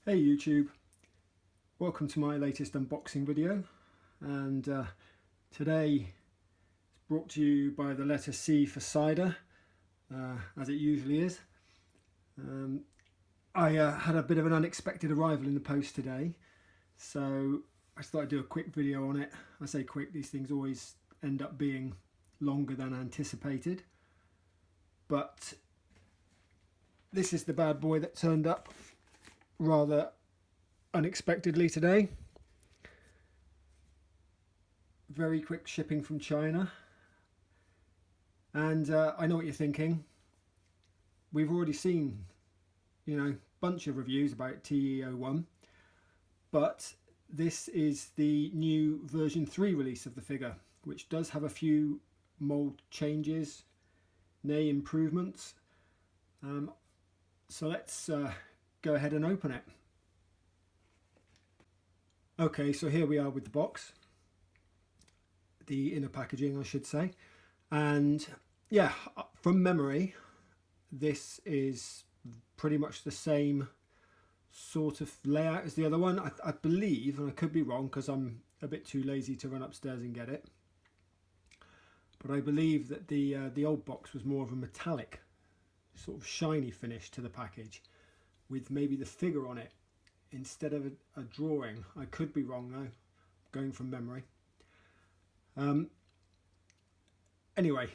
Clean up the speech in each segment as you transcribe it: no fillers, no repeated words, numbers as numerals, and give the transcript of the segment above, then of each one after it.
Hey YouTube, welcome to my latest unboxing video, and today it's brought to you by the letter C for cider, as it usually is. I had a bit of an unexpected arrival in the post today, so I just thought I'd do a quick video on it. I say quick, these things always end up being longer than anticipated, but this is the bad boy that turned up rather unexpectedly today. Very quick shipping from China, and I know what you're thinking. We've already seen, bunch of reviews about TE-01, but this is the new version 3 release of the figure, which does have a few mould changes, nay improvements. So let's go ahead and open it. Okay, so here we are with the box, the inner packaging I should say, and yeah, from memory this is pretty much the same sort of layout as the other one. I believe, and I could be wrong because I'm a bit too lazy to run upstairs and get it, but I believe that the old box was more of a metallic sort of shiny finish to the package, with maybe the figure on it instead of a drawing. I could be wrong though, going from memory. Anyway,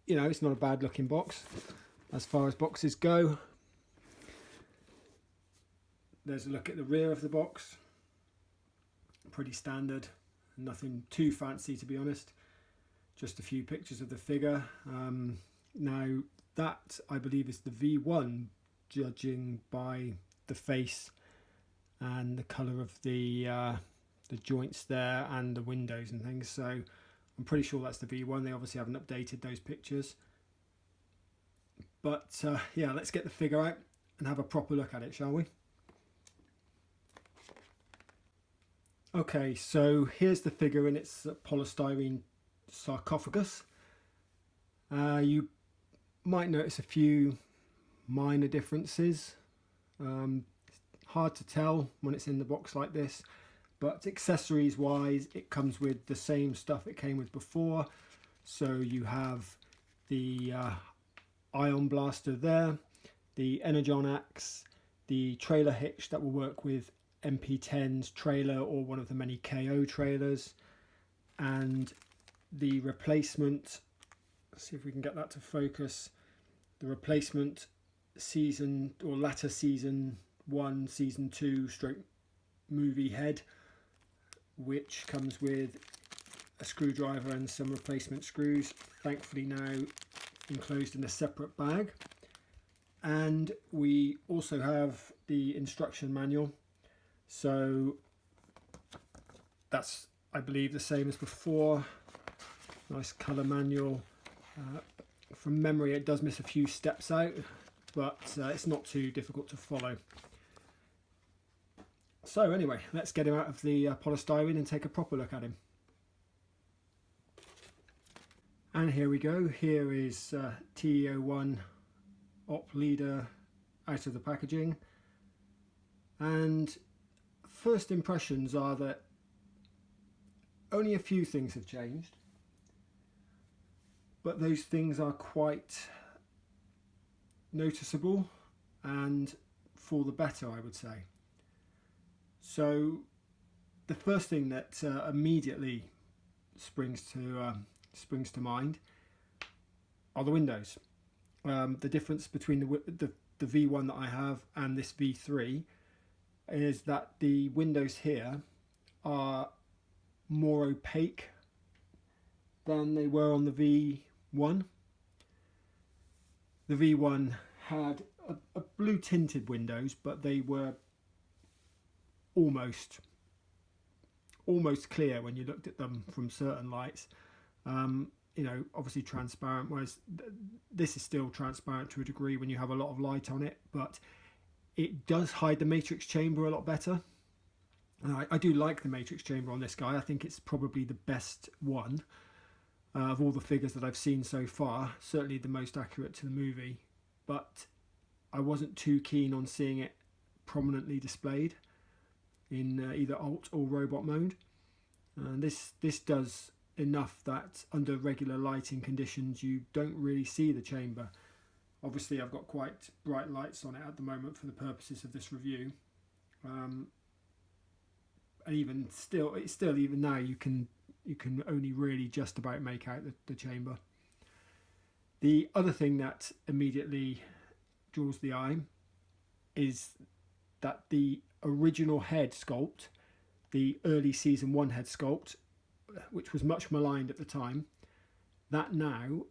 it's not a bad looking box as far as boxes go. There's a look at the rear of the box. Pretty standard, nothing too fancy to be honest. Just a few pictures of the figure. Now that I believe is the V1, judging by the face and the colour of the joints there and the windows and things, so I'm pretty sure that's the V1. They obviously haven't updated those pictures, but yeah, let's get the figure out and have a proper look at it, shall we? Okay, so here's the figure in its polystyrene sarcophagus. You might notice a few minor differences. Hard to tell when it's in the box like this, but accessories wise it comes with the same stuff it came with before. So you have the ion blaster there, the energon axe, the trailer hitch that will work with MP10's trailer or one of the many KO trailers, and the replacement, let's see if we can get that to focus, the replacement season or latter season 1 season 2 stroke movie head, which comes with a screwdriver and some replacement screws, thankfully now enclosed in a separate bag. And we also have the instruction manual, so that's, I believe, the same as before. Nice colour manual. From memory it does miss a few steps out, but it's not too difficult to follow. So anyway, let's get him out of the polystyrene and take a proper look at him. And here we go. Here is TE-01 op leader out of the packaging, and first impressions are that only a few things have changed, but those things are quite noticeable and for the better, I would say. So the first thing that immediately springs to mind are the windows. The difference between the V1 that I have and this V3 is that the windows here are more opaque than they were on the V1. The V1 had a blue tinted windows, but they were almost clear when you looked at them from certain lights. Obviously transparent, whereas this is still transparent to a degree when you have a lot of light on it, but it does hide the matrix chamber a lot better. I do like the matrix chamber on this guy. I think it's probably the best one of all the figures that I've seen so far, certainly the most accurate to the movie, but I wasn't too keen on seeing it prominently displayed in either alt or robot mode. And this does enough that under regular lighting conditions you don't really see the chamber. Obviously I've got quite bright lights on it at the moment for the purposes of this review, and even now you can only really just about make out the chamber. The other thing that immediately draws the eye is that the original head sculpt, the early season 1 head sculpt, which was much maligned at the time, that now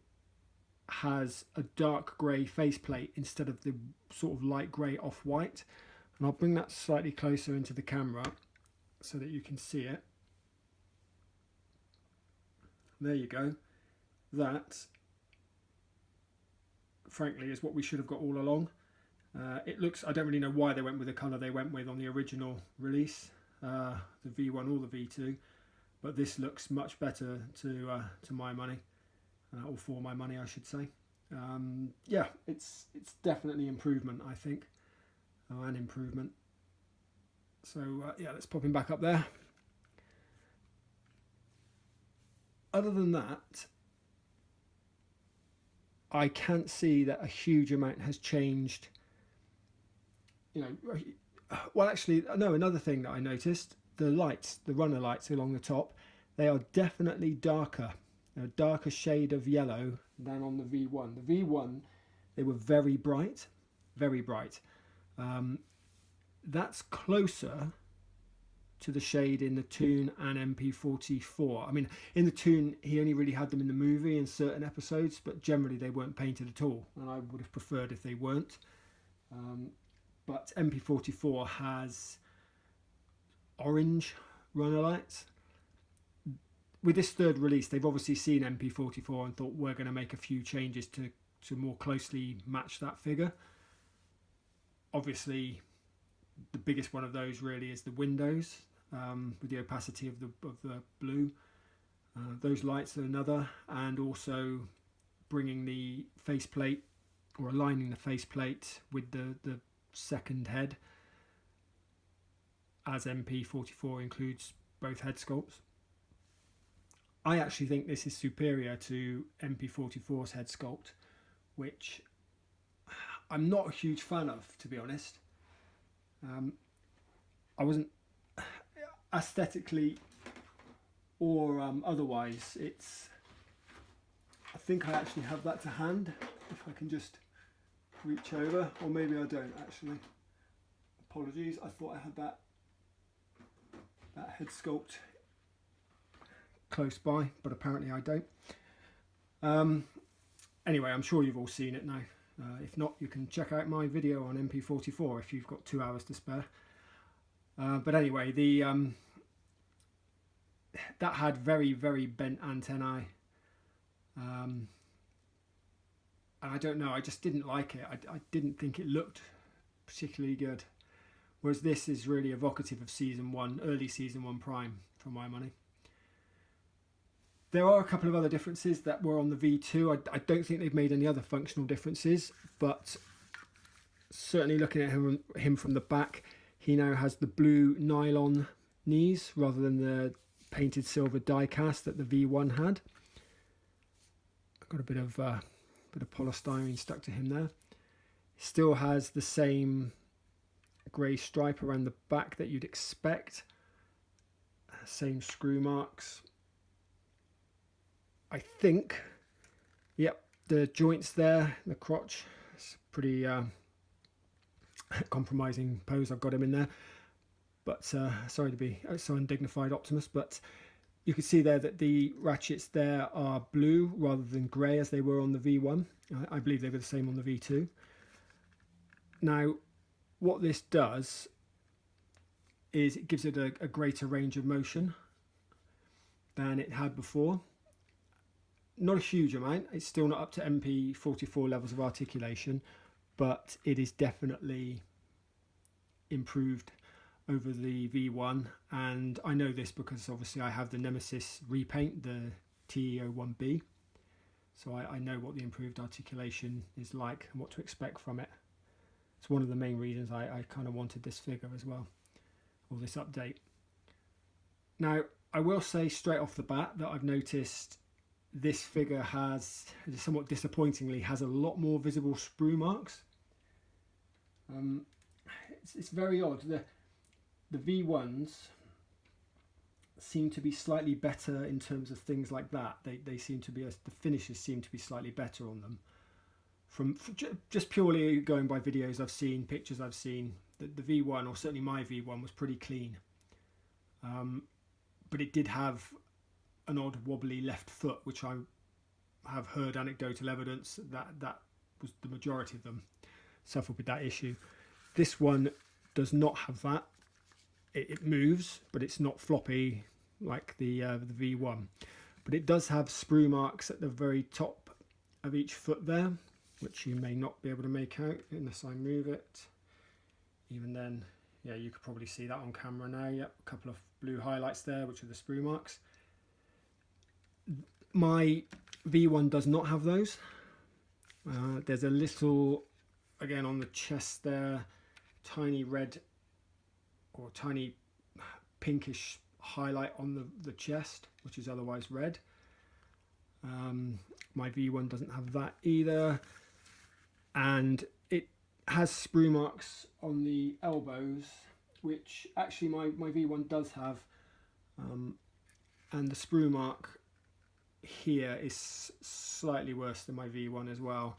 has a dark grey faceplate instead of the sort of light grey off-white. And I'll bring that slightly closer into the camera so that you can see it. There you go. That, frankly, is what we should have got all along. It looks, I don't really know why they went with the colour they went with on the original release, the V1 or the V2, but this looks much better to my money, or for my money I should say. Yeah, it's definitely improvement, I think, an improvement. So yeah, let's pop him back up there. Other than that, I can't see that a huge amount has changed. You know, well, actually, no, another thing that I noticed, the lights, the runner lights along the top, they are definitely darker, a darker shade of yellow than on the V1. The V1, they were very bright, very bright. That's closer to the shade in the Toon and MP44. I mean, in the Toon, he only really had them in the movie in certain episodes, but generally they weren't painted at all, and I would have preferred if they weren't. But MP44 has orange runner lights. With this third release, they've obviously seen MP44 and thought we're going to make a few changes to more closely match that figure. Obviously, the biggest one of those really is the windows, with the opacity of the blue. Those lights are another, and also bringing the faceplate, or aligning the faceplate with the second head, as MP44 includes both head sculpts. I actually think this is superior to MP44's head sculpt, which I'm not a huge fan of, to be honest. I wasn't aesthetically or otherwise. I think I actually have that to hand, if I can just reach over, or maybe I don't actually. Apologies, I thought I had that head sculpt close by, but apparently I don't. Anyway, I'm sure you've all seen it now. If not, you can check out my video on MP44 if you've got 2 hours to spare. But anyway, that had very, very bent antennae. And I don't know, I just didn't like it. I didn't think it looked particularly good. Whereas this is really evocative of Season 1, early Season 1 Prime, for my money. There are a couple of other differences that were on the V2. I don't think they've made any other functional differences, but certainly looking at him from the back, he now has the blue nylon knees rather than the painted silver die cast that the V1 had. Got a bit of polystyrene stuck to him there. Still has the same grey stripe around the back that you'd expect. Same screw marks. I think, yep, the joints there, the crotch, it's pretty compromising pose I've got him in there. But sorry to be so undignified, Optimus, but you can see there that the ratchets there are blue rather than grey as they were on the V1. I believe they were the same on the V2. Now, what this does is it gives it a greater range of motion than it had before. Not a huge amount, it's still not up to MP44 levels of articulation, but it is definitely improved over the V1, and I know this because obviously I have the Nemesis repaint, the TE-01B, so I know what the improved articulation is like and what to expect from it. it's one of the main reasons I kind of wanted this figure as well, or this update. Now, I will say straight off the bat that I've noticed this figure has, somewhat disappointingly, has a lot more visible sprue marks. It's very odd. The V1s seem to be slightly better in terms of things like that. They seem to be, the finishes seem to be slightly better on them. From just purely going by videos I've seen, pictures I've seen, the V1, or certainly my V1, was pretty clean. But it did have an odd wobbly left foot, which I have heard anecdotal evidence that was the majority of them suffered with that issue. This one does not have that. It moves, but it's not floppy like the V1. But it does have sprue marks at the very top of each foot there, which you may not be able to make out unless I move it. Even then, yeah, you could probably see that on camera now. Yep, a couple of blue highlights there, which are the sprue marks. My V1 does not have those. There's a little, again on the chest there, tiny red or tiny pinkish highlight on the chest, which is otherwise red. My V1 doesn't have that either, and it has sprue marks on the elbows, which actually my V1 does have, and the sprue mark here is slightly worse than my V1 as well.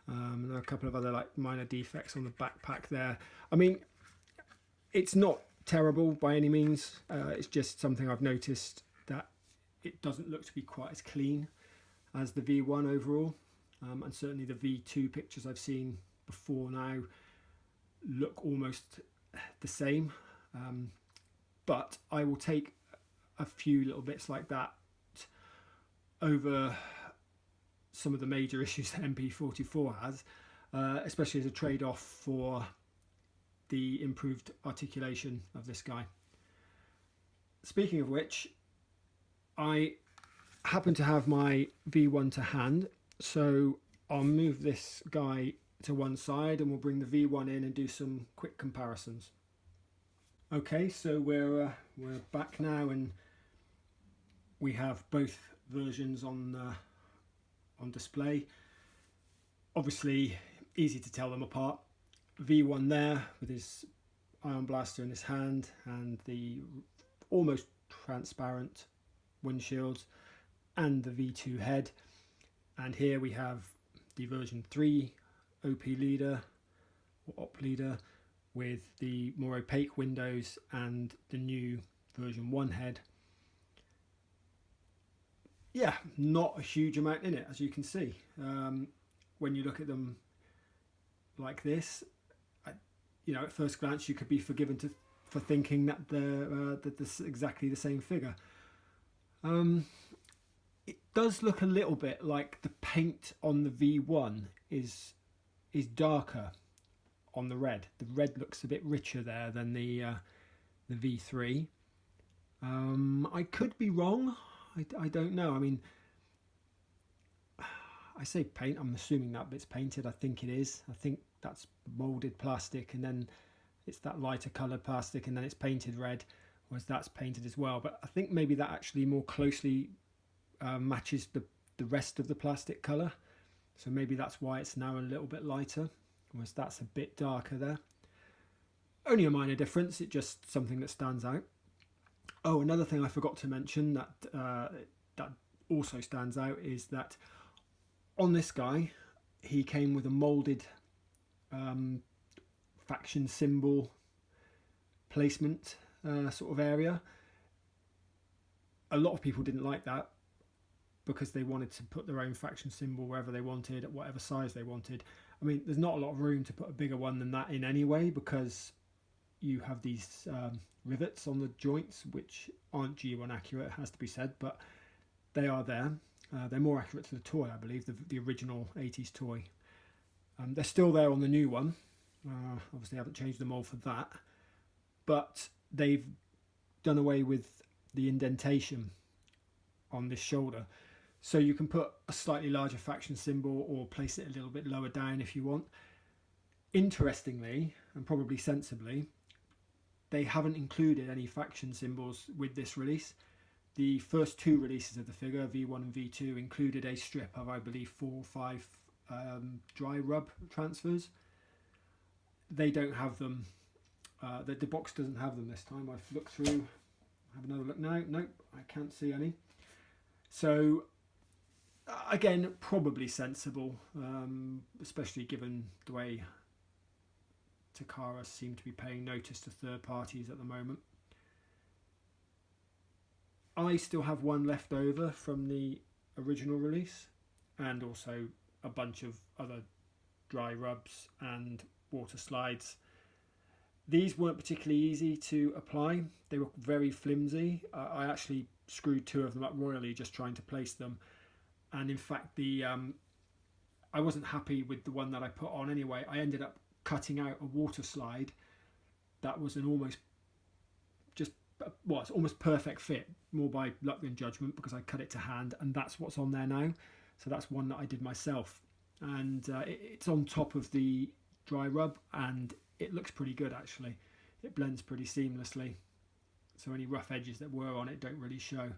There are a couple of other like minor defects on the backpack there. I mean, it's not terrible by any means. It's just something I've noticed, that it doesn't look to be quite as clean as the V1 overall, and certainly the V2 pictures I've seen before now look almost the same. But I will take a few little bits like that over some of the major issues that MP44 has, especially as a trade-off for the improved articulation of this guy. Speaking of which, I happen to have my V1 to hand, so I'll move this guy to one side and we'll bring the V1 in and do some quick comparisons. Okay, so we're back now, and we have both versions on display. Obviously easy to tell them apart. V1 there with his ion blaster in his hand and the almost transparent windshields, and the V2 head, and here we have the version 3 OP leader or op leader with the more opaque windows and the new version 1 head. Yeah, not a huge amount in it, as you can see. When you look at them like this, you know, at first glance you could be forgiven for thinking that that this is exactly the same figure. It does look a little bit like the paint on the V1 is darker on the red. The red looks a bit richer there than the V3. I could be wrong. I don't know. I mean, I say paint, I'm assuming that bit's painted. I think it is. I think that's moulded plastic, and then it's that lighter coloured plastic, and then it's painted red, whereas that's painted as well. But I think maybe that actually more closely matches the rest of the plastic colour. So maybe that's why it's now a little bit lighter, whereas that's a bit darker there. Only a minor difference, it's just something that stands out. Oh, another thing I forgot to mention that that also stands out is that on this guy, he came with a moulded faction symbol placement sort of area. A lot of people didn't like that because they wanted to put their own faction symbol wherever they wanted, at whatever size they wanted. I mean, there's not a lot of room to put a bigger one than that in anyway, because you have these rivets on the joints which aren't G1 accurate, it has to be said, but they are there. They're more accurate to the toy, I believe, the original 80s toy. They're still there on the new one. Obviously haven't changed the mold for that, but they've done away with the indentation on this shoulder, so you can put a slightly larger faction symbol or place it a little bit lower down if you want. Interestingly, and probably sensibly, they haven't included any faction symbols with this release. The first two releases of the figure, V1 and V2, included a strip of, I believe, 4 or 5 dry rub transfers. They don't have them. The box doesn't have them this time. I've looked through, have another look now. Nope, I can't see any. So again, probably sensible, especially given the way Takara seem to be paying notice to third parties at the moment. I still have one left over from the original release, and also a bunch of other dry rubs and water slides. These weren't particularly easy to apply. They were very flimsy. I actually screwed 2 of them up royally just trying to place them, and in fact I wasn't happy with the one that I put on anyway. I ended up cutting out a water slide that was an almost it's almost perfect fit, more by luck than judgment, because I cut it to hand, and that's what's on there now. So that's one that I did myself, and it's on top of the dry rub, and it looks pretty good actually. It blends pretty seamlessly, so any rough edges that were on it don't really show.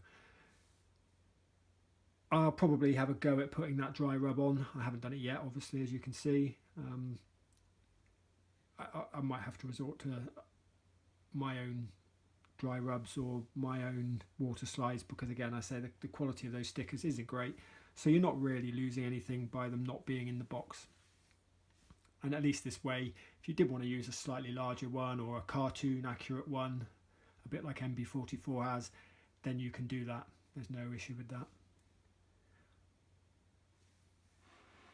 I'll probably have a go at putting that dry rub on. I haven't done it yet, obviously, as you can see. I might have to resort to my own dry rubs or my own water slides, because again, I say the quality of those stickers isn't great, so you're not really losing anything by them not being in the box. And at least this way, if you did want to use a slightly larger one or a cartoon accurate one, a bit like MB44 has, then you can do that. There's no issue with that.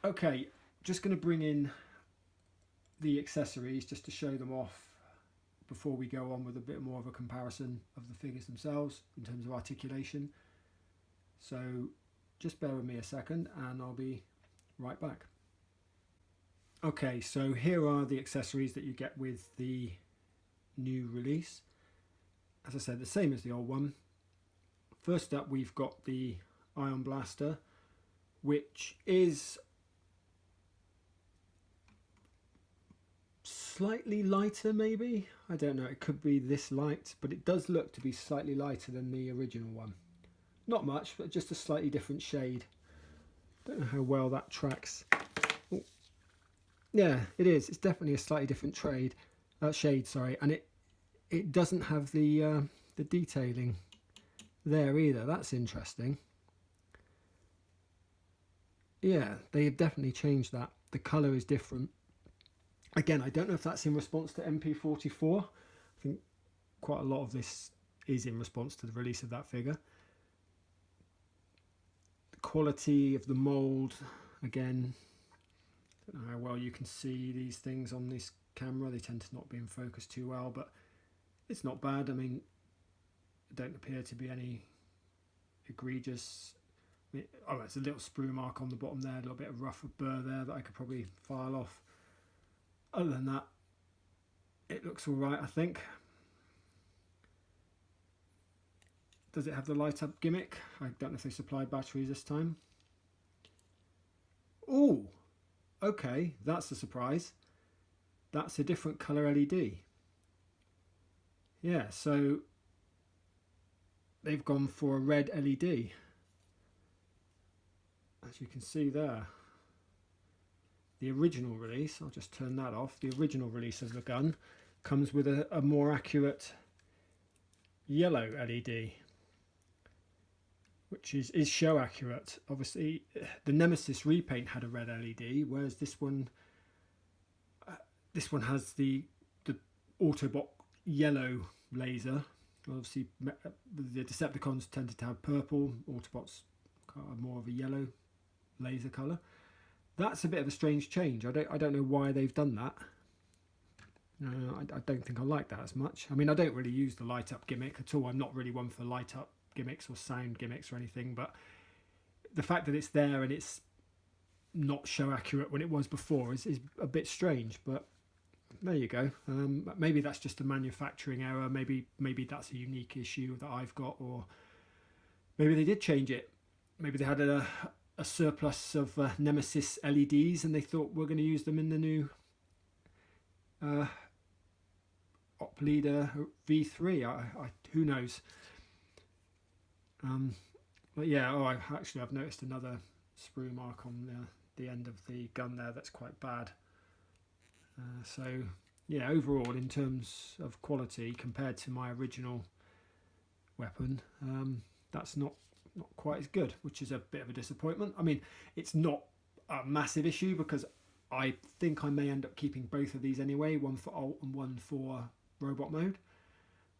Okay, just going to bring in the accessories just to show them off before we go on with a bit more of a comparison of the figures themselves in terms of articulation. So just bear with me a second and I'll be right back. Okay, so here are the accessories that you get with the new release. As I said, the same as the old one. First up, we've got the Ion Blaster, which is slightly lighter maybe. I don't know, it could be this light, but it does look to be slightly lighter than the original one. Not much, but just a slightly different shade. Don't know how well that tracks. Oh. Yeah, it is. It's definitely a slightly different shade, sorry, and it doesn't have the detailing there either. That's interesting. Yeah, they have definitely changed that. The colour is different. Again, I don't know if that's in response to MP44. I think quite a lot of this is in response to the release of that figure. The quality of the mould, again, I don't know how well you can see these things on this camera. They tend to not be in focus too well, but it's not bad. I mean, there don't appear to be any egregious... oh, it's a little sprue mark on the bottom there, a little bit of rough burr there that I could probably file off. Other than that, it looks all right, I think. Does it have the light up gimmick? I don't know if they supplied batteries this time. Oh, okay, that's a surprise. That's a different colour LED. Yeah, so they've gone for a red LED, as you can see there. The original release, I'll just turn that off, the original release of the gun comes with a more accurate yellow LED, which is show accurate. Obviously the Nemesis repaint had a red LED, whereas this one has the Autobot yellow laser. Obviously the Decepticons tended to have purple, Autobots are more of a yellow laser colour. That's a bit of a strange change. I don't know why they've done that. I don't think I like that as much. I mean, I don't really use the light up gimmick at all. I'm not really one for light up gimmicks or sound gimmicks or anything, but the fact that it's there and it's not show accurate when it was before is a bit strange, but there you go. Maybe that's just a manufacturing error. Maybe that's a unique issue that I've got, or maybe they did change it. Maybe they had a surplus of Nemesis LEDs and they thought we're going to use them in the new op leader V3. Who knows? But yeah, I've noticed another sprue mark on the end of the gun there. That's quite bad. So yeah, overall in terms of quality compared to my original weapon, that's not quite as good, which is a bit of a disappointment. I mean, it's not a massive issue because I think I may end up keeping both of these anyway, one for alt and one for robot mode.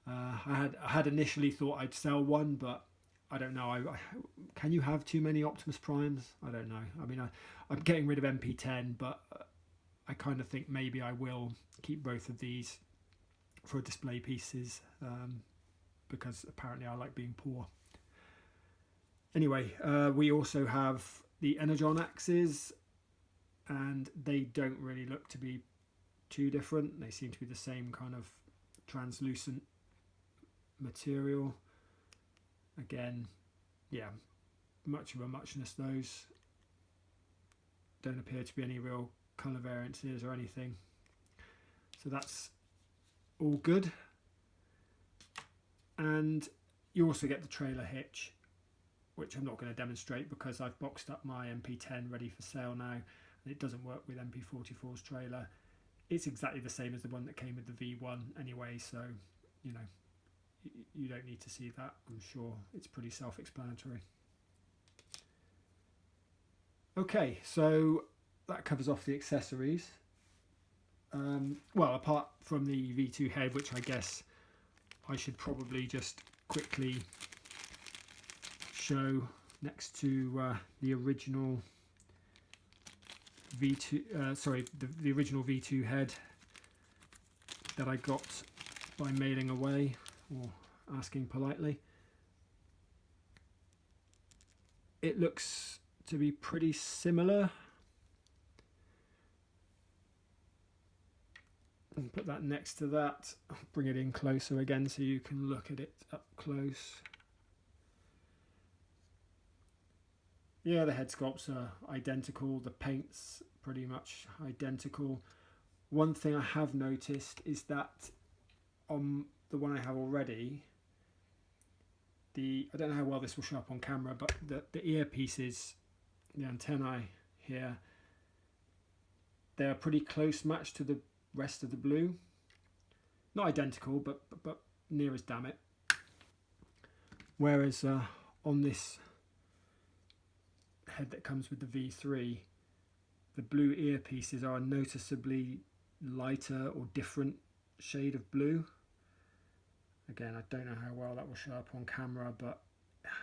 I had initially thought I'd sell one, but I don't know. Can you have too many Optimus Primes? I don't know. I mean, I'm getting rid of MP10, but I kind of think maybe I will keep both of these for display pieces, because apparently I like being poor. Anyway, we also have the Energon axes, and they don't really look to be too different. They seem to be the same kind of translucent material. Again, yeah, much of a muchness. Those don't appear to be any real colour variances or anything, so that's all good. And you also get the trailer hitch, which I'm not going to demonstrate because I've boxed up my MP10 ready for sale now, and it doesn't work with MP44's trailer. It's exactly the same as the one that came with the V1 anyway, so you know, you don't need to see that. I'm sure it's pretty self-explanatory. Okay, so that covers off the accessories. Well, apart from the V2 head, which I guess I should probably just quickly show next to the original V2, the original V2 head that I got by mailing away or asking politely. It looks to be pretty similar. And put that next to that. I'll bring it in closer again so you can look at it up close. Yeah, the head sculpts are identical. The paint's pretty much identical. One thing I have noticed is that on the one I have already, I don't know how well this will show up on camera, but the earpieces, the antennae here, they're pretty close match to the rest of the blue. Not identical, but near as damn it. Whereas on this head that comes with the V3, the blue earpieces are a noticeably lighter or different shade of blue. Again, I don't know how well that will show up on camera, but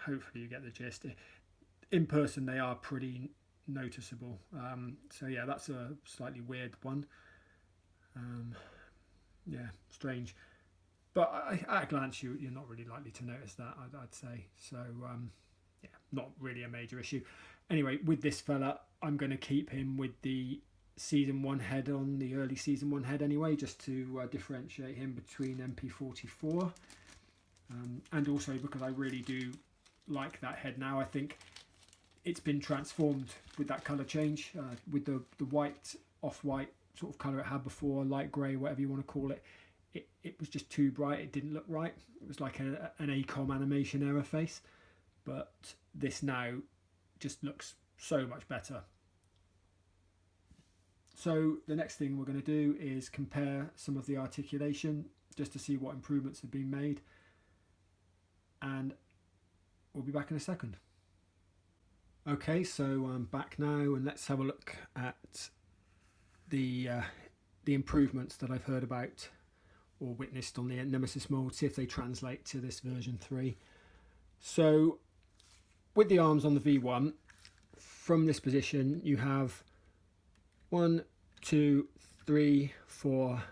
hopefully you get the gist. In person they are pretty noticeable. So yeah, that's a slightly weird one. Yeah, strange. But at a glance you're not really likely to notice that, I'd say. So yeah, not really a major issue. Anyway, with this fella, I'm going to keep him with the Season 1 head on, the early Season 1 head anyway, just to differentiate him between MP44. And also because I really do like that head now. I think it's been transformed with that colour change, with the white, off-white sort of colour it had before, light grey, whatever you want to call it. It was just too bright, it didn't look right. It was like an ACOM animation error face. But this now just looks so much better. So the next thing we're going to do is compare some of the articulation just to see what improvements have been made, and we'll be back in a second. Okay, so I'm back now, and let's have a look at the improvements that I've heard about or witnessed on the Nemesis mold, see if they translate to this version 3. So with the arms on the V1, from this position you have 1, 2, 3, 4,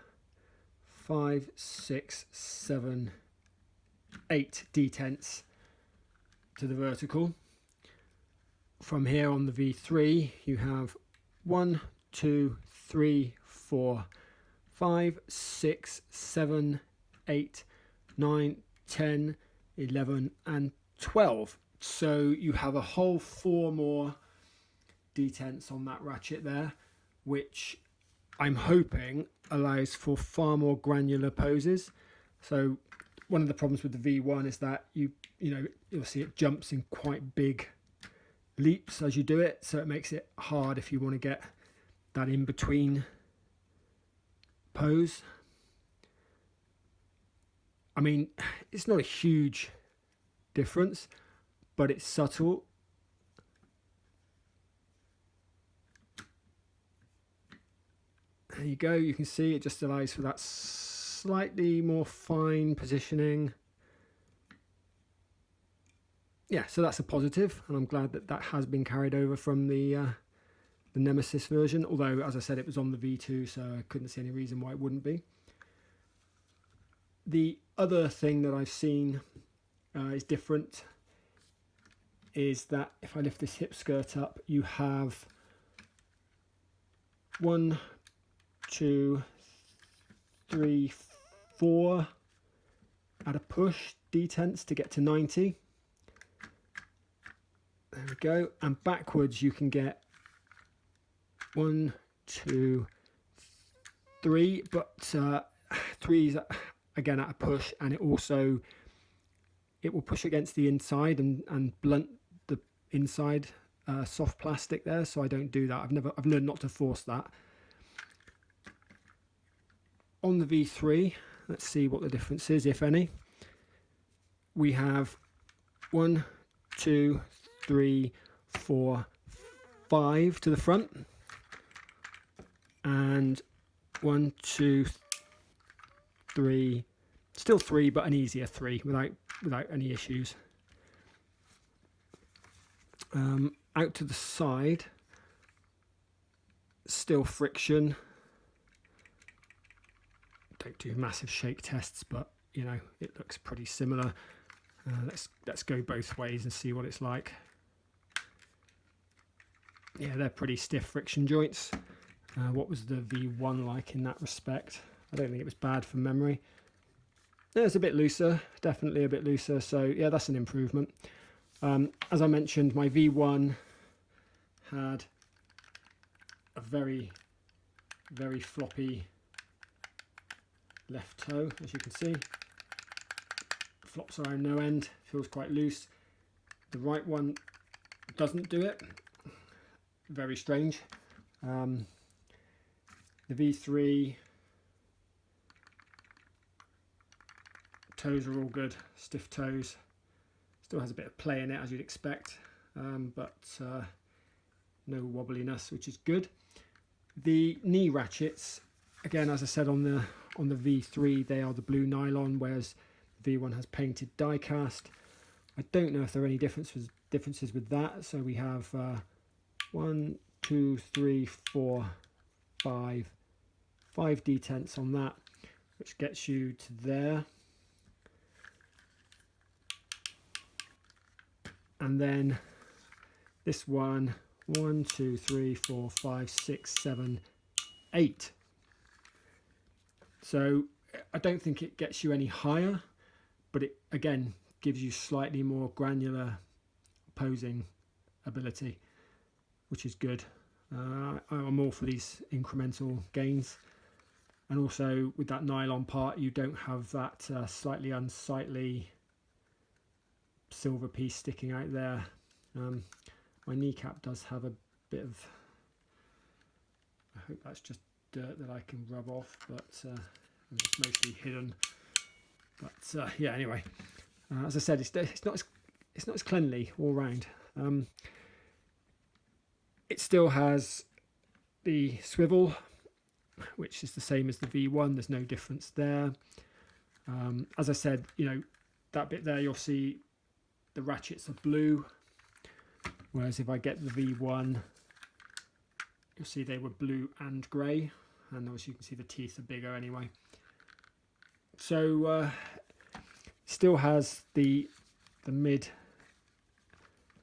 5, 6, 7, 8 detents to the vertical. From here on the V3 you have 1, 2, 3, 4, 5, 6, 7, 8, 9, 10, 11 and 12. So you have a whole 4 more detents on that ratchet there, which I'm hoping allows for far more granular poses. So one of the problems with the V1 is that you'll see it jumps in quite big leaps as you do it, so it makes it hard if you want to get that in between pose. I mean, it's not a huge difference, but it's subtle. There you go, you can see it just allows for that slightly more fine positioning. Yeah, so that's a positive, and I'm glad that that has been carried over from the Nemesis version, although as I said it was on the V2, so I couldn't see any reason why it wouldn't be. The other thing that I've seen is different is that if I lift this hip skirt up, you have 1, 2, 3, 4 at a push detents to get to 90. There we go. And backwards you can get 1, 2, 3, but 3 is again at a push, and it will push against the inside and blunt the inside soft plastic there, so I don't do that. I've learned not to force that. On the V3, let's see what the difference is, if any. We have 1, 2, 3, 4, 5 to the front, and 1, 2, 3, still 3, but an easier 3 without any issues. Out to the side, still friction. Don't do massive shake tests, but you know, it looks pretty similar. Let's go both ways and see what it's like. Yeah, they're pretty stiff friction joints. What was the V1 like in that respect? I don't think it was bad from memory. Yeah, it's a bit looser, definitely a bit looser, so yeah, that's an improvement. As I mentioned, my V1 had a very, very floppy left toe, as you can see. Flops around no end, feels quite loose. The right one doesn't do it. Very strange. The V3 toes are all good, stiff toes. Still has a bit of play in it, as you'd expect, but no wobbliness, which is good. The knee ratchets, again, as I said on the V3, they are the blue nylon, whereas the V1 has painted die cast. I don't know if there are any differences with that. So we have 1, 2, 3, 4, 5 detents on that, which gets you to there. And then this one, 1, 2, 3, 4, 5, 6, 7, 8. So I don't think it gets you any higher, but it again gives you slightly more granular posing ability, which is good. I'm all for these incremental gains. And also with that nylon part, you don't have that slightly unsightly silver piece sticking out there. My kneecap does have a bit of, I hope that's just dirt that I can rub off, but it's mostly hidden. But yeah, anyway, as I said, it's not as cleanly all round. It still has the swivel, which is the same as the V1. There's no difference there. As I said, you know, that bit there, you'll see the ratchets are blue, whereas if I get the V1, you'll see they were blue and grey, and as you can see the teeth are bigger anyway. So still has the mid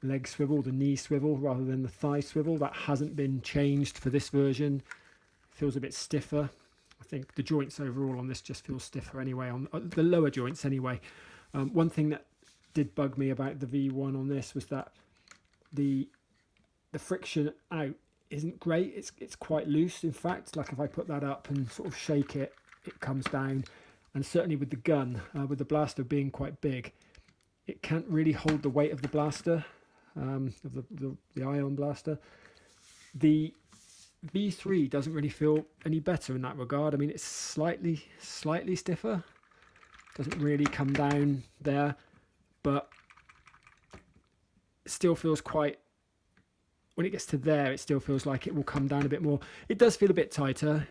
leg swivel, the knee swivel rather than the thigh swivel. That hasn't been changed for this version. It feels a bit stiffer. I think the joints overall on this just feel stiffer anyway, on the lower joints anyway. One thing that did bug me about the V1 on this was that the friction out isn't great. It's quite loose, in fact. Like if I put that up and sort of shake it, it comes down. And certainly with the gun, with the blaster being quite big, it can't really hold the weight of the blaster, of the ion blaster. The V3 doesn't really feel any better in that regard. I mean, it's slightly stiffer. Doesn't really come down there, but it still feels quite, when it gets to there, it still feels like it will come down a bit more. It does feel a bit tighter,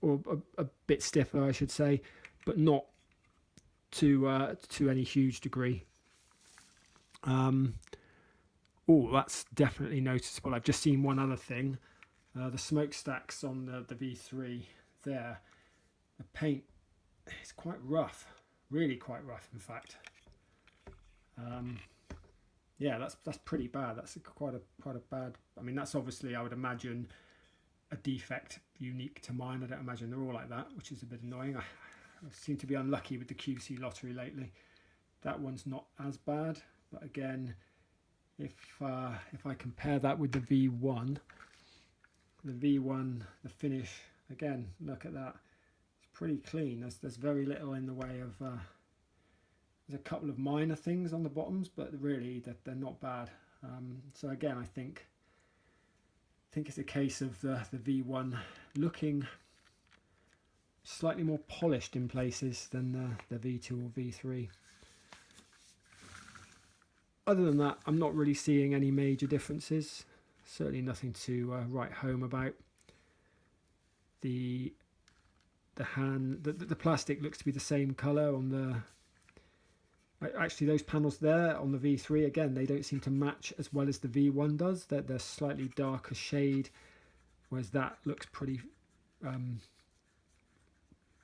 or a bit stiffer, I should say, but not to any huge degree. Oh, that's definitely noticeable. I've just seen one other thing. The smokestacks on the V3 there, the paint is quite rough, really quite rough, in fact. Yeah, that's pretty bad. That's quite a bad. I mean, that's obviously, I would imagine, a defect unique to mine. I don't imagine they're all like that, which is a bit annoying. I seem to be unlucky with the QC lottery lately. That one's not as bad, but again, if I compare that with the V1, the finish, again, look at that. It's pretty clean. There's very little in the way of. There's a couple of minor things on the bottoms, but really they're not bad. So again, I think it's a case of the V1 looking slightly more polished in places than the V2 or V3. Other than that, I'm not really seeing any major differences. Certainly nothing to write home about. The plastic looks to be the same colour on the. Actually, those panels there on the V3, again, they don't seem to match as well as the V1 does. They're slightly darker shade, whereas that looks pretty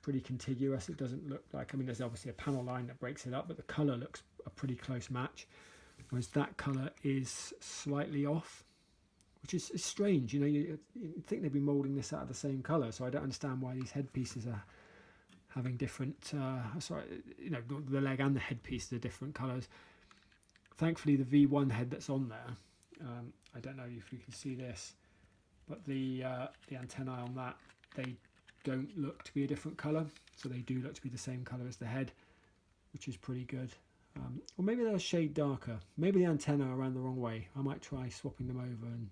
contiguous. It doesn't look like, I mean, there's obviously a panel line that breaks it up, but the colour looks a pretty close match, whereas that colour is slightly off, which is strange. You know, you'd think they'd be moulding this out of the same colour, so I don't understand why these headpieces are having different, the leg and the headpiece are different colours. Thankfully, the V1 head that's on there, I don't know if you can see this, but the antennae on that, they don't look to be a different colour, so they do look to be the same colour as the head, which is pretty good. Or maybe they're a shade darker. Maybe the antennae are around the wrong way. I might try swapping them over and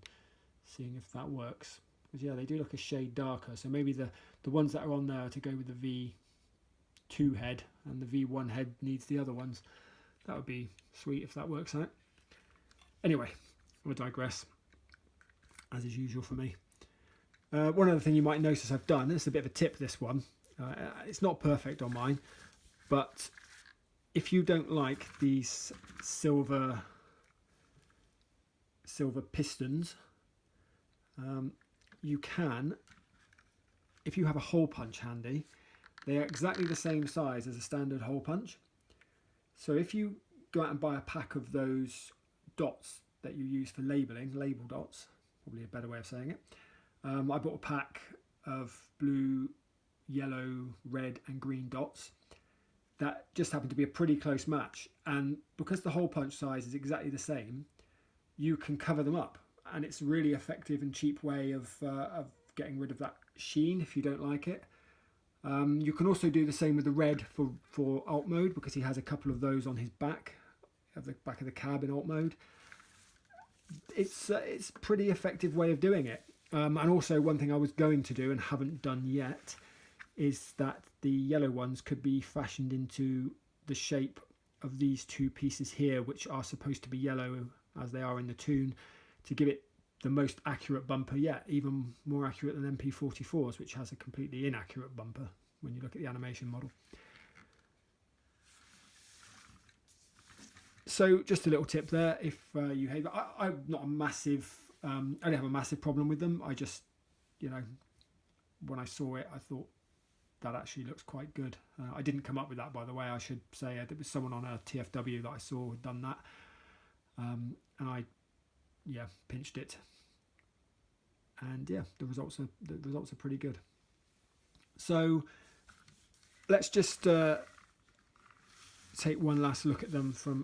seeing if that works. Because yeah, they do look a shade darker, so maybe the ones that are on there are to go with the V2 head, and the V1 head needs the other ones. That would be sweet if that works out. Anyway, I digress, as is usual for me. One other thing you might notice I've done, it's a bit of a tip, this one. It's not perfect on mine, but if you don't like these silver pistons, you can, if you have a hole punch handy, they are exactly the same size as a standard hole punch. So if you go out and buy a pack of those dots that you use for labelling, label dots, probably a better way of saying it. I bought a pack of blue, yellow, red and green dots that just happened to be a pretty close match, and because the hole punch size is exactly the same, you can cover them up, and it's a really effective and cheap way of getting rid of that sheen if you don't like it. You can also do the same with the red for alt mode, because he has a couple of those on his back, of the back of the cab in alt mode. It's a pretty effective way of doing it. And also one thing I was going to do and haven't done yet is that the yellow ones could be fashioned into the shape of these two pieces here, which are supposed to be yellow as they are in the tune, to give it the most accurate bumper yet, even more accurate than MP44's, which has a completely inaccurate bumper when you look at the animation model. So just a little tip there, if you hate, I'm not a massive, I don't have a massive problem with them. I just, when I saw it, I thought that actually looks quite good. I didn't come up with that, by the way, I should say. There was someone on a TFW that I saw had done that. And I, pinched it. And yeah, the results are pretty good. So let's just take one last look at them from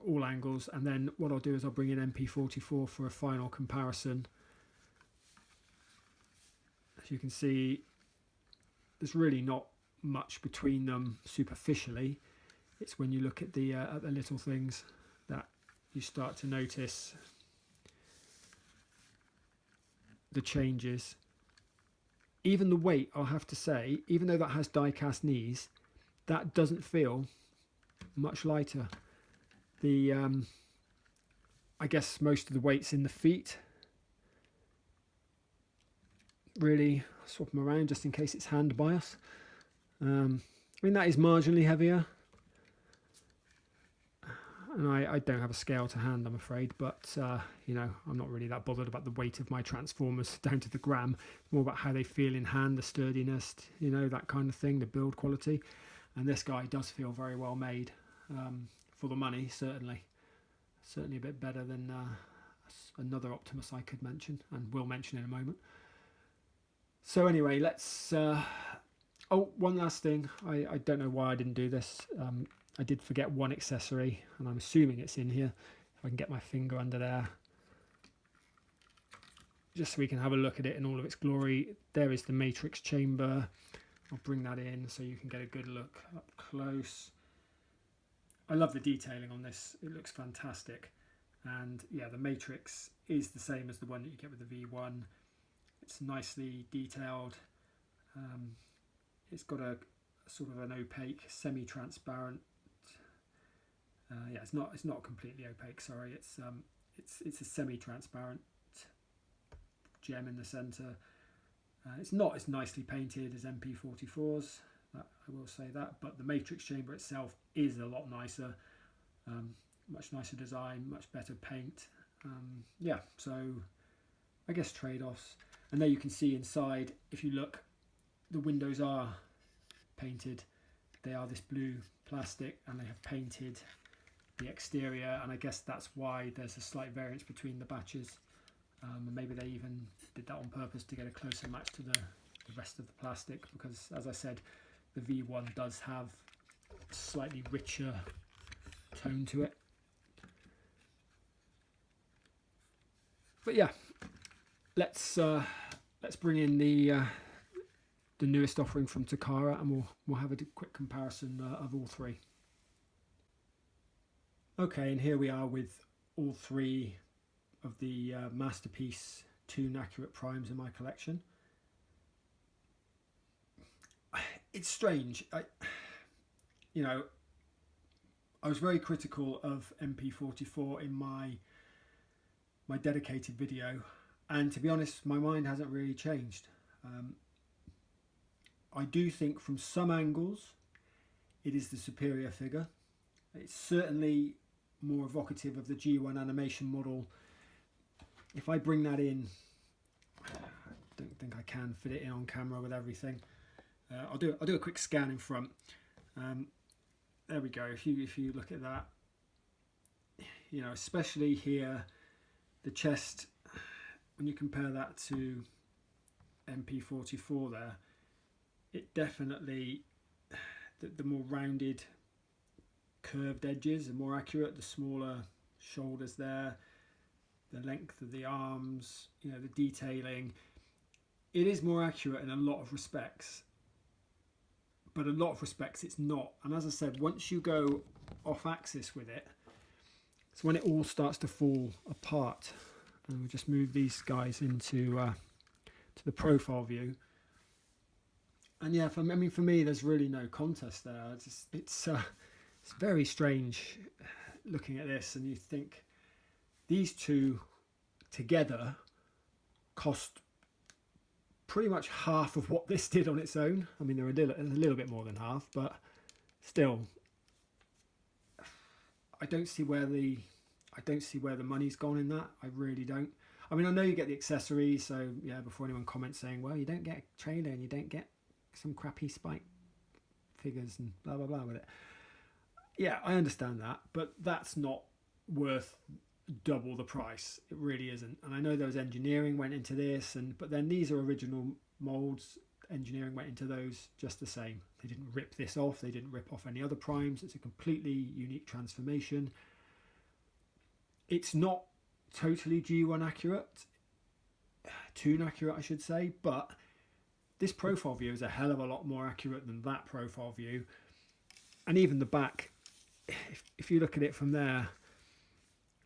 all angles, and then what I'll do is I'll bring in MP44 for a final comparison as you can see, there's really not much between them superficially. It's when you look at the little things that you start to notice the changes. Even the weight, I'll have to say, even though that has die-cast knees, that doesn't feel much lighter. The I guess most of the weight's in the feet. Really swap them around just in case it's hand bias. I mean, that is marginally heavier, and I don't have a scale to hand, I'm afraid, but you know, I'm not really that bothered about the weight of my transformers down to the gram. More about how they feel in hand, the sturdiness, you know, that kind of thing, the build quality. And this guy does feel very well made, for the money, certainly a bit better than another Optimus I could mention and will mention in a moment. So anyway, let's oh, one last thing. I don't know why I didn't do this. I did forget one accessory, and I'm assuming it's in here. If I can get my finger under there, just so we can have a look at it in all of its glory. There is the matrix chamber. I'll bring that in so you can get a good look up close. I love the detailing on this. It looks fantastic. And yeah, the matrix is the same as the one that you get with the V1. It's nicely detailed. It's got a sort of an opaque, semi-transparent. Yeah, it's not completely opaque. Sorry, it's a semi-transparent gem in the centre. It's not as nicely painted as MP44's. I will say that, but the matrix chamber itself is a lot nicer. Much nicer design, much better paint. Yeah, so I guess trade-offs. And there you can see inside, if you look, the windows are painted. They are this blue plastic, and they have painted the exterior, and I guess that's why there's a slight variance between the batches. And maybe they even did that on purpose to get a closer match to the rest of the plastic, because as I said, the V1 does have a slightly richer tone to it. But yeah, let's bring in the newest offering from Takara, and we'll have a quick comparison of all three. Okay, and here we are with all three of the Masterpiece Toon Accurate Primes in my collection. It's strange. You know, I was very critical of MP44 in my dedicated video, and to be honest, my mind hasn't really changed. I do think from some angles it is the superior figure. It's certainly more evocative of the G1 animation model. If I bring that in, I don't think I can fit it in on camera with everything. I'll do a quick scan in front. There we go. If you look at that, you know, especially here, the chest, when you compare that to MP44 there, it definitely, the more rounded curved edges are more accurate, the smaller shoulders there, the length of the arms, you know, the detailing, it is more accurate in a lot of respects, but a lot of respects it's not. And as I said, once you go off axis with it, it's when it all starts to fall apart. And we'll just move these guys into to the profile view. And yeah, for me, there's really no contest there. It's very strange looking at this, and you think these two together cost pretty much half of what this did on its own. I mean, they're a little bit more than half, but still, I don't see where the money's gone in that. I really don't. I mean, I know you get the accessories, so yeah, before anyone comments saying, well, you don't get a trailer and you don't get some crappy Spike figures and blah blah blah with it. Yeah, I understand that, but that's not worth double the price. It really isn't. And I know there was engineering went into this, but then these are original molds. Engineering went into those just the same. They didn't rip this off. They didn't rip off any other primes. It's a completely unique transformation. It's not totally G1 accurate, Toon accurate, I should say, but this profile view is a hell of a lot more accurate than that profile view. And even the back, if you look at it from there,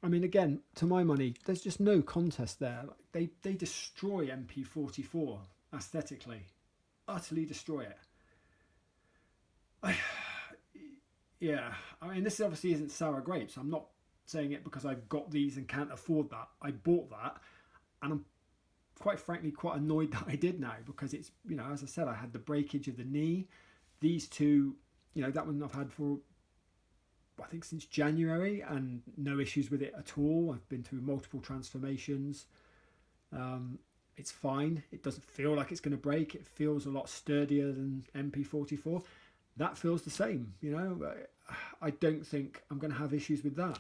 I mean, again, to my money, there's just no contest there. Like they destroy MP44 aesthetically, utterly destroy it. Yeah, I mean, this obviously isn't sour grapes. I'm not saying it because I've got these and can't afford that. I bought that, and I'm quite frankly quite annoyed that I did now, because it's, you know, as I said, I had the breakage of the knee. These two, you know, that one I've had for, I think, since January, and no issues with it at all. I've been through multiple transformations. It's fine. It doesn't feel like it's going to break. It feels a lot sturdier than MP44. That feels the same, you know. I don't think I'm going to have issues with that.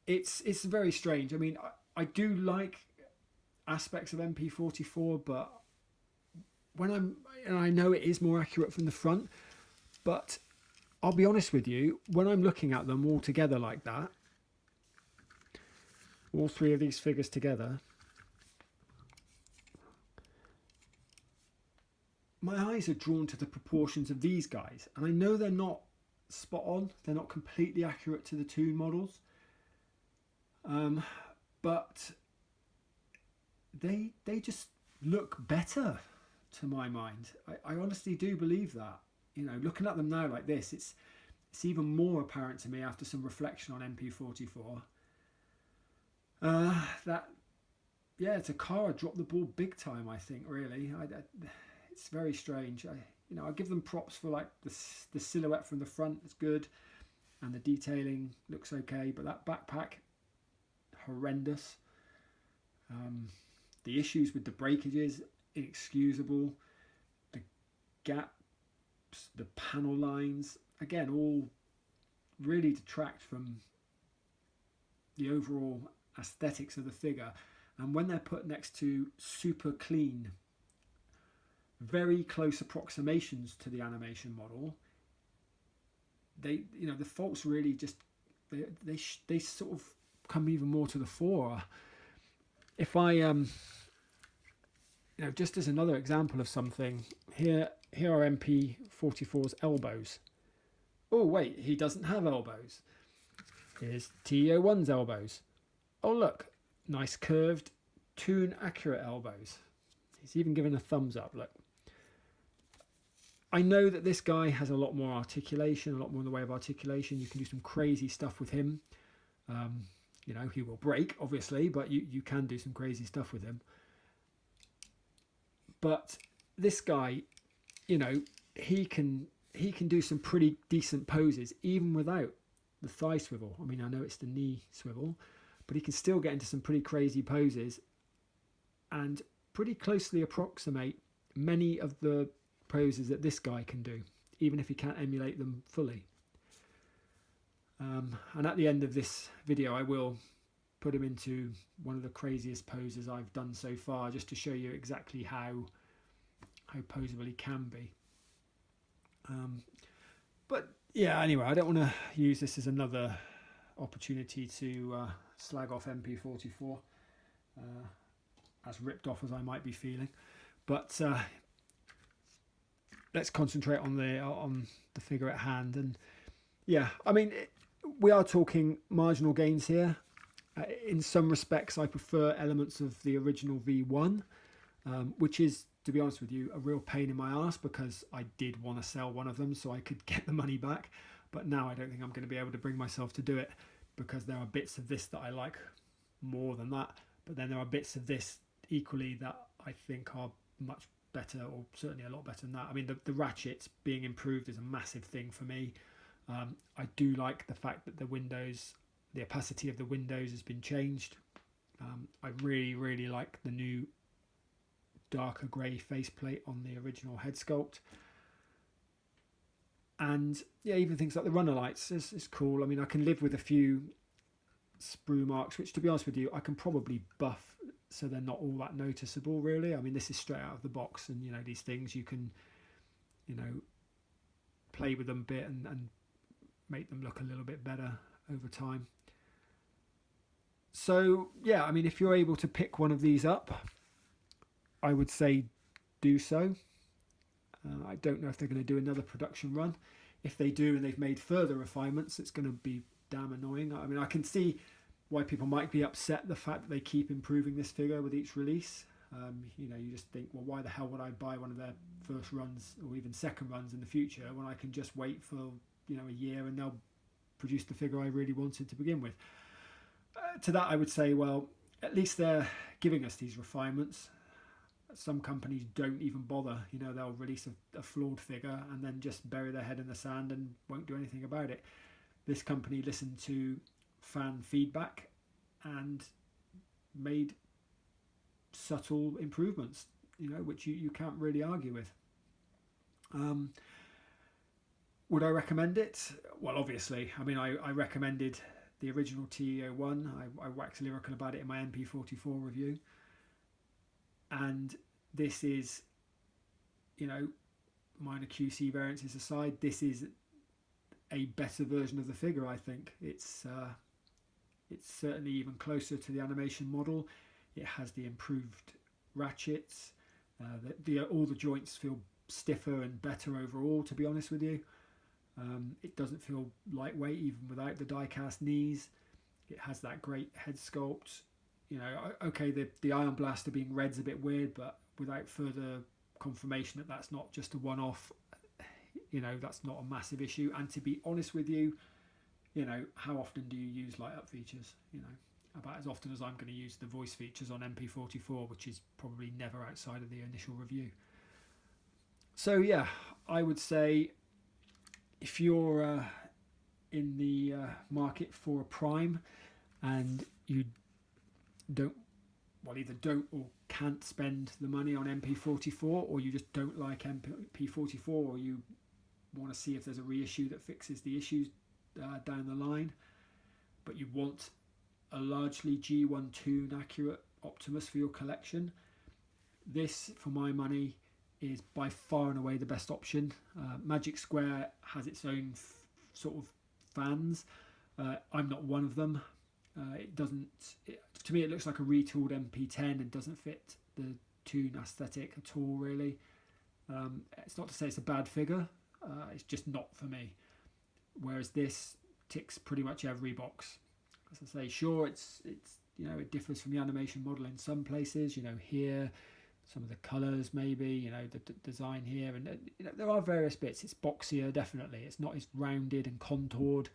It's very strange. I mean, I do like aspects of MP44, but and I know it is more accurate from the front, but I'll be honest with you, when I'm looking at them all together like that, all three of these figures together, my eyes are drawn to the proportions of these guys. And I know they're not spot on, they're not completely accurate to the two models, but they just look better to my mind. I honestly do believe that. You know, looking at them now like this, it's even more apparent to me after some reflection on MP44 that, yeah, Takara dropped the ball big time, I think, really. It's very strange. You know, I give them props for like the silhouette from the front is good, and the detailing looks okay, but that backpack, horrendous. The issues with the breakages, inexcusable. The gaps, the panel lines, again, all really detract from the overall aesthetics of the figure. And when they're put next to super clean, very close approximations to the animation model, they, you know, the faults really just they sort of come even more to the fore. If I you know, just as another example of something, here are MP44's elbows. Oh wait, he doesn't have elbows. Here's TE-01's elbows. Oh look, nice curved, toon accurate elbows. He's even given a thumbs up, look. I know that this guy has a lot more articulation, a lot more in the way of articulation. You can do some crazy stuff with him. You know, he will break, obviously, but you can do some crazy stuff with him. But this guy, you know, he can do some pretty decent poses even without the thigh swivel. I mean, I know it's the knee swivel, but he can still get into some pretty crazy poses and pretty closely approximate many of the poses that this guy can do, even if he can't emulate them fully. And at the end of this video, I will put him into one of the craziest poses I've done so far, just to show you exactly how poseable he can be. But yeah, anyway, I don't want to use this as another opportunity to slag off MP44, as ripped off as I might be feeling. But let's concentrate on the figure at hand. And yeah, I mean, we are talking marginal gains here. In some respects, I prefer elements of the original V1, which is, to be honest with you, a real pain in my ass, because I did want to sell one of them so I could get the money back. But now I don't think I'm going to be able to bring myself to do it, because there are bits of this that I like more than that. But then there are bits of this equally that I think are much better, or certainly a lot better than that. I mean, the ratchets being improved is a massive thing for me. I do like the fact that the windows, the opacity of the windows has been changed. I really like the new darker grey faceplate on the original head sculpt. And yeah, even things like the runner lights is cool. I mean, I can live with a few sprue marks, which, to be honest with you, I can probably buff so they're not all that noticeable, really. I mean, this is straight out of the box, and you know, these things you can, you know, play with them a bit and make them look a little bit better over time. So yeah, I mean, if you're able to pick one of these up, I would say do so. I don't know if they're going to do another production run. If they do and they've made further refinements, it's going to be damn annoying. I mean, I can see why people might be upset the fact that they keep improving this figure with each release. You know, you just think, well, why the hell would I buy one of their first runs or even second runs in the future when I can just wait for, you know, a year and they'll produce the figure I really wanted to begin with. To that I would say, well, at least they're giving us these refinements. Some companies don't even bother. You know, they'll release a flawed figure and then just bury their head in the sand and won't do anything about it. This company listened to fan feedback and made subtle improvements, you know, which you can't really argue with. Would I recommend it? Well, obviously. I mean, I recommended the original TE-01. I waxed lyrical about it in my MP44 review. And this is, you know, minor QC variances aside, this is a better version of the figure, I think. It's certainly even closer to the animation model. It has the improved ratchets. All the joints feel stiffer and better overall, to be honest with you. It doesn't feel lightweight even without the die-cast knees. It has that great head sculpt. You know, okay, the Ion Blaster being red's a bit weird, but without further confirmation that that's not just a one-off, you know, that's not a massive issue. And to be honest with you, you know, how often do you use light-up features? You know, about as often as I'm going to use the voice features on MP44, which is probably never outside of the initial review. So yeah, I would say if you're in the market for a prime and you either don't or can't spend the money on MP44, or you just don't like MP44, or you want to see if there's a reissue that fixes the issues down the line, but you want a largely G1 accurate Optimus for your collection, this, for my money, is by far and away the best option. Magic Square has its own sort of fans. I'm not one of them. To me it looks like a retooled MP10 and doesn't fit the Toon aesthetic at all, really. It's not to say it's a bad figure, it's just not for me. Whereas this ticks pretty much every box. As I say, sure, it's you know, it differs from the animation model in some places. You know, here, some of the colours maybe, you know, the design here, and you know, there are various bits. It's boxier, definitely. It's not as rounded and contoured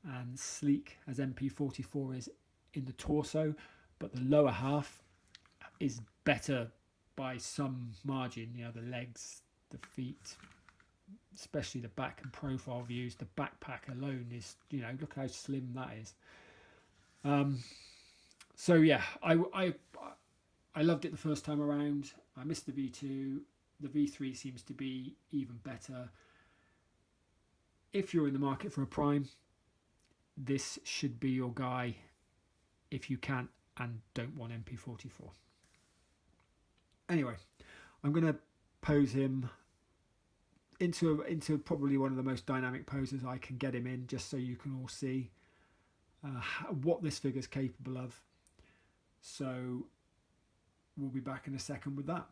and sleek as MP44 is in the torso, but the lower half is better by some margin. You know, the legs, the feet, especially the back and profile views. The backpack alone is, you know, look how slim that is. So yeah, I loved it the first time around. I missed the V2. The V3 seems to be even better. If you're in the market for a prime, this should be your guy if you can and don't want MP44. Anyway, I'm going to pose him into probably one of the most dynamic poses I can get him in, just so you can all see what this figure is capable of. So we'll be back in a second with that.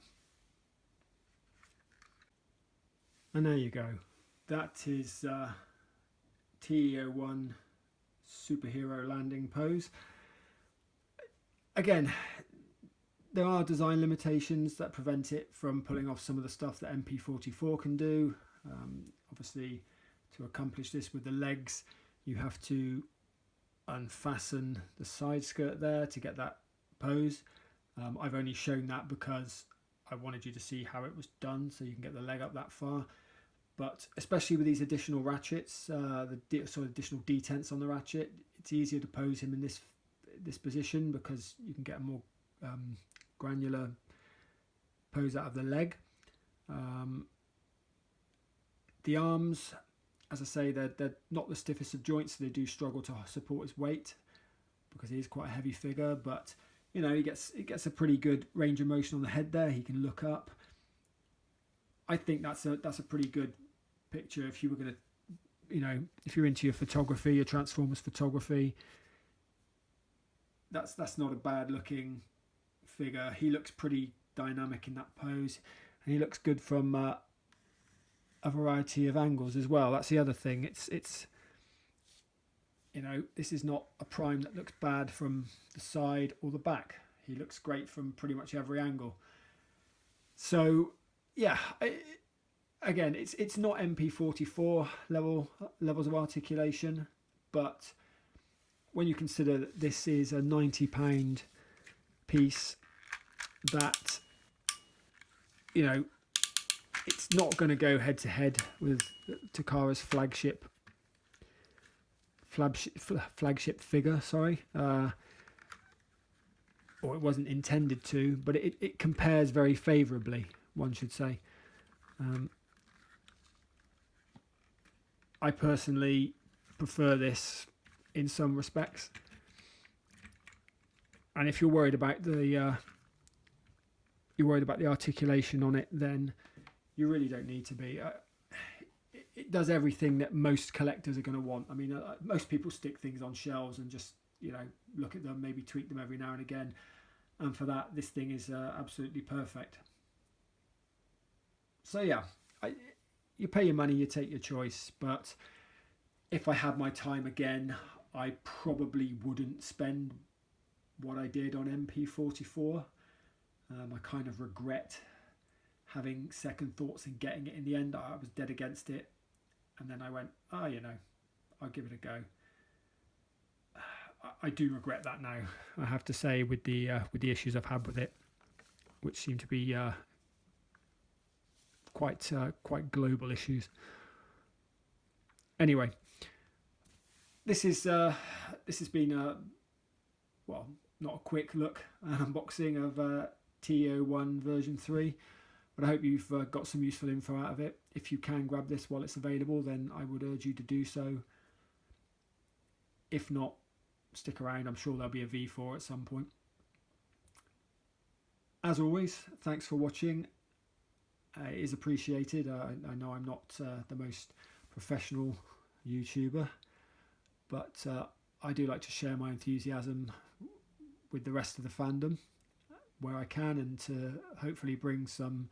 And there you go. That is TE-01 superhero landing pose. Again, there are design limitations that prevent it from pulling off some of the stuff that MP44 can do. Obviously, to accomplish this with the legs, you have to unfasten the side skirt there to get that pose. I've only shown that because I wanted you to see how it was done, so you can get the leg up that far. But especially with these additional ratchets, the sort of additional detents on the ratchet, it's easier to pose him in this position because you can get a more granular pose out of the leg. The arms, as I say, they're not the stiffest of joints, so they do struggle to support his weight because he is quite a heavy figure. But you know, he gets a pretty good range of motion on the head there. He can look up. I think that's a pretty good picture if you were going to, you know, if you're into your photography, your Transformers photography. That's not a bad looking figure. He looks pretty dynamic in that pose, and he looks good from a variety of angles as well. That's the other thing. It's you know, this is not a prime that looks bad from the side or the back. He looks great from pretty much every angle. So yeah, again, it's not MP44 levels of articulation, but when you consider that this is a £90 piece, that, you know, it's not going to go head to head with Takara's flagship figure, sorry, or it wasn't intended to, but it compares very favourably, one should say. I personally prefer this in some respects, and if you're worried about the articulation on it, then you really don't need to be. It does everything that most collectors are going to want. I mean, most people stick things on shelves and just, you know, look at them, maybe tweak them every now and again, and for that, this thing is absolutely perfect. So yeah, you pay your money, you take your choice, but if I had my time again, I probably wouldn't spend what I did on MP44. I kind of regret having second thoughts and getting it in the end. I was dead against it, and then I went, oh, you know, I'll give it a go. I do regret that now, I have to say, with the issues I've had with it, which seem to be quite global issues. Anyway, this has been well, not a quick look, unboxing of TE-01 version 3, but I hope you've got some useful info out of it. If you can grab this while it's available, then I would urge you to do so. If not, stick around, I'm sure there'll be a V4 at some point. As always, thanks for watching. It is appreciated. I know I'm not the most professional YouTuber, but I do like to share my enthusiasm with the rest of the fandom where I can, and to hopefully bring some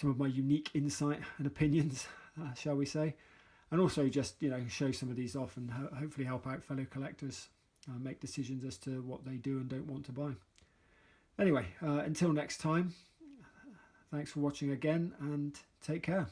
of my unique insight and opinions, shall we say, and also just, you know, show some of these off and hopefully help out fellow collectors make decisions as to what they do and don't want to buy. Anyway, until next time, thanks for watching again, and take care.